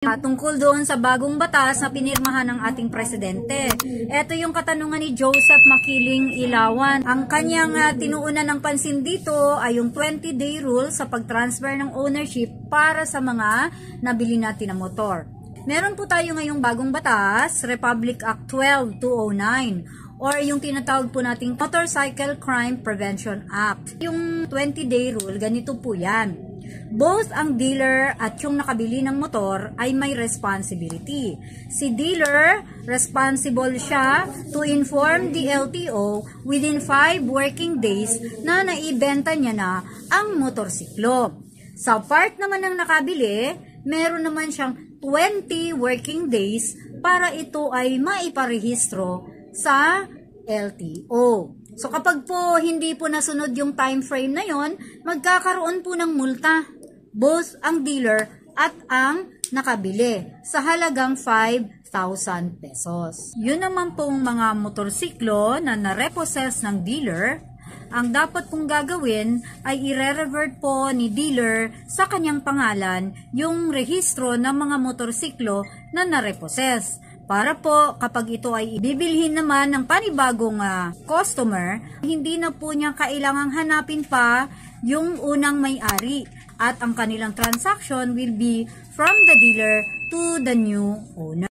Tungkol doon sa bagong batas na pinirmahan ng ating presidente. Ito yung katanungan ni Joseph Makiling Ilawan. Ang kanyang tinuunan ng pansin dito ay yung 20-day rule sa pag-transfer ng ownership para sa mga nabili natin na motor. Meron po tayo ngayong bagong batas, Republic Act 12-209, or yung tinatawag po nating Motorcycle Crime Prevention Act. Yung 20-day rule, ganito po yan. Both ang dealer at yung nakabili ng motor ay may responsibility. Si dealer, responsible siya to inform the LTO within 5 working days na naibenta niya na ang motorsiklo. Sa part naman ng nakabili, meron naman siyang 20 working days para ito ay maiparehistro sa LTO. So kapag po hindi po nasunod yung time frame na yon, magkakaroon po ng multa, both ang dealer at ang nakabili, sa halagang 5,000 pesos. Yun naman pong mga motorsiklo na narepossess ng dealer, ang dapat pong gagawin ay i-revert po ni dealer sa kanyang pangalan yung rehistro ng mga motorsiklo na narepossess. Para po kapag ito ay ibibilhin naman ng panibagong customer, hindi na po niya kailangang hanapin pa yung unang may-ari at ang kanilang transaction will be from the dealer to the new owner.